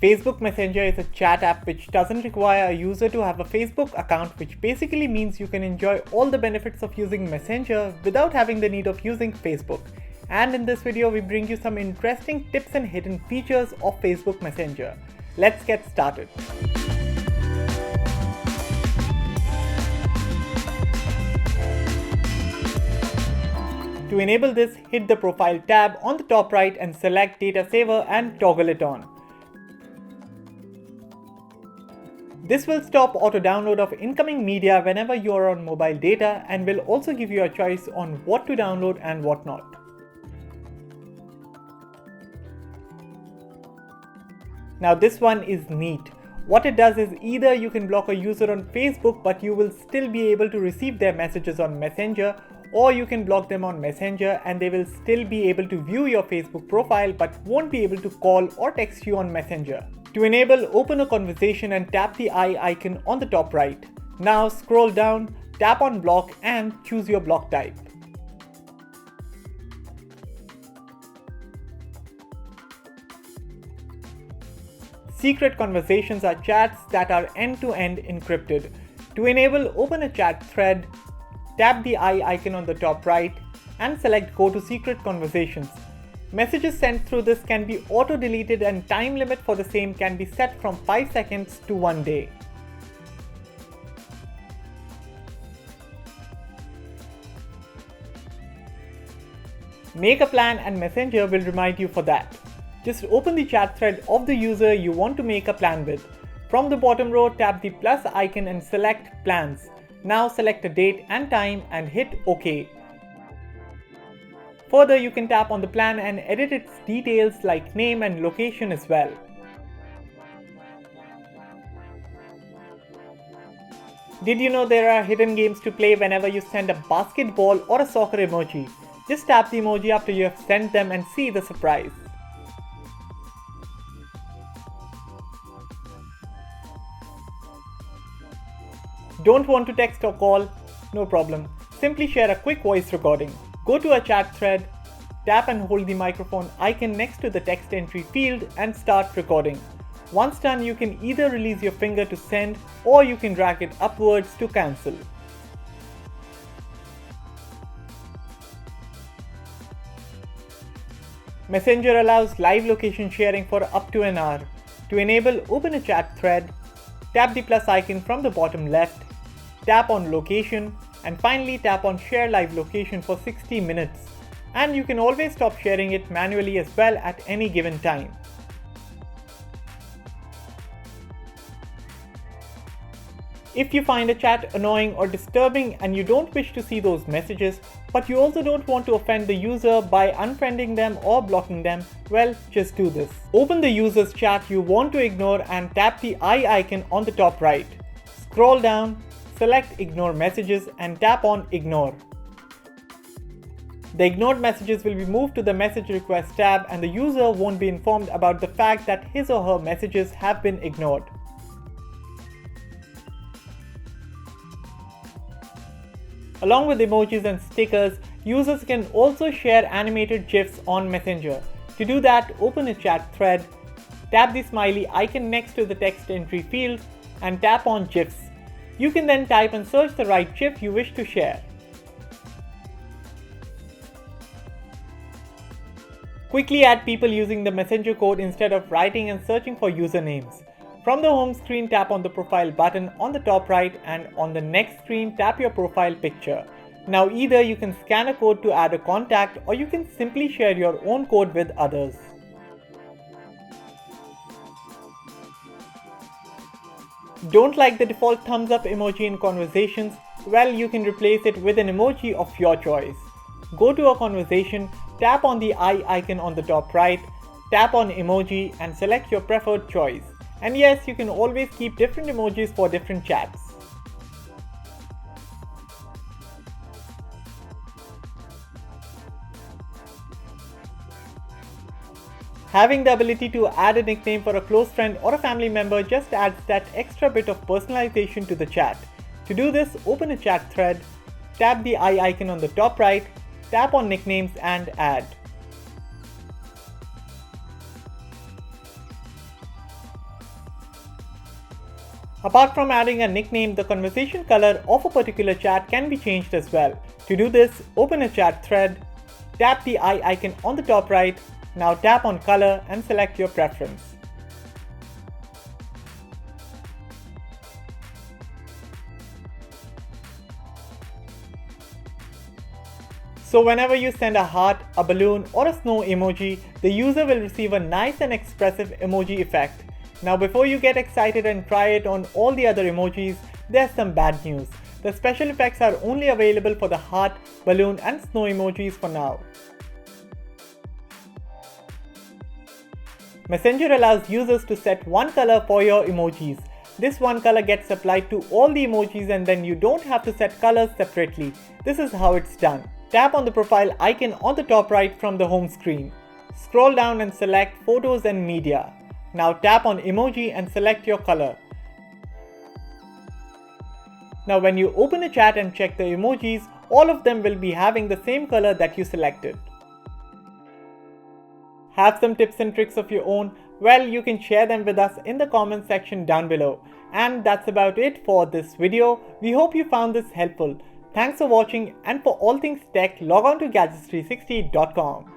Facebook Messenger is a chat app which doesn't require a user to have a Facebook account, which basically means you can enjoy all the benefits of using Messenger without having the need of using Facebook. And in this video, we bring you some interesting tips and hidden features of Facebook Messenger. Let's get started. To enable this, hit the Profile tab on the top right and select Data Saver and toggle it on. This will stop auto download of incoming media whenever you are on mobile data and will also give you a choice on what to download and what not. Now this one is neat. What it does is either you can block a user on Facebook but you will still be able to receive their messages on Messenger, or you can block them on Messenger and they will still be able to view your Facebook profile but won't be able to call or text you on Messenger. To enable, open a conversation and tap the eye icon on the top right. Now scroll down, tap on block and choose your block type. Secret conversations are chats that are end-to-end encrypted. To enable, open a chat thread, tap the eye icon on the top right and select Go to Secret Conversations. Messages sent through this can be auto-deleted and time limit for the same can be set from 5 seconds to 1 day. Make a plan and Messenger will remind you for that. Just open the chat thread of the user you want to make a plan with. From the bottom row, tap the plus icon and select Plans. Now select a date and time and hit OK. Further, you can tap on the plan and edit its details like name and location as well. Did you know there are hidden games to play whenever you send a basketball or a soccer emoji? Just tap the emoji after you have sent them and see the surprise. Don't want to text or call? No problem. Simply share a quick voice recording. Go to a chat thread, tap and hold the microphone icon next to the text entry field and start recording. Once done, you can either release your finger to send or you can drag it upwards to cancel. Messenger allows live location sharing for up to an hour. To enable, open a chat thread, tap the plus icon from the bottom left, tap on location, and finally tap on share live location for 60 minutes. And you can always stop sharing it manually as well at any given time. If you find a chat annoying or disturbing and you don't wish to see those messages, but you also don't want to offend the user by unfriending them or blocking them, well, just do this. Open the user's chat you want to ignore and tap the eye icon on the top right. Scroll down, select Ignore Messages and tap on Ignore. The ignored messages will be moved to the Message Request tab and the user won't be informed about the fact that his or her messages have been ignored. Along with emojis and stickers, users can also share animated GIFs on Messenger. To do that, open a chat thread, tap the smiley icon next to the text entry field and tap on GIFs. You can then type and search the right GIF you wish to share. Quickly add people using the Messenger code instead of writing and searching for usernames. From the home screen, tap on the profile button on the top right and on the next screen, tap your profile picture. Now either you can scan a code to add a contact or you can simply share your own code with others. Don't like the default thumbs up emoji in conversations? Well, you can replace it with an emoji of your choice. Go to a conversation, tap on the eye icon on the top right, tap on emoji and select your preferred choice. And yes, you can always keep different emojis for different chats. Having the ability to add a nickname for a close friend or a family member just adds that extra bit of personalization to the chat. To do this, open a chat thread, tap the eye icon on the top right, tap on nicknames and add. Apart from adding a nickname, the conversation color of a particular chat can be changed as well. To do this, open a chat thread, tap the eye icon on the top right, now tap on color and select your preference. So whenever you send a heart, a balloon or a snow emoji, the user will receive a nice and expressive emoji effect. Now before you get excited and try it on all the other emojis, there's some bad news. The special effects are only available for the heart, balloon and snow emojis for now. Messenger allows users to set one color for your emojis. This one color gets applied to all the emojis and then you don't have to set colors separately. This is how it's done. Tap on the profile icon on the top right from the home screen. Scroll down and select Photos and Media. Now tap on Emoji and select your color. Now when you open a chat and check the emojis, all of them will be having the same color that you selected. Have some tips and tricks of your own? Well, you can share them with us in the comment section down below. And that's about it for this video. We hope you found this helpful. Thanks for watching, and for all things tech, log on to Gadgets360.com.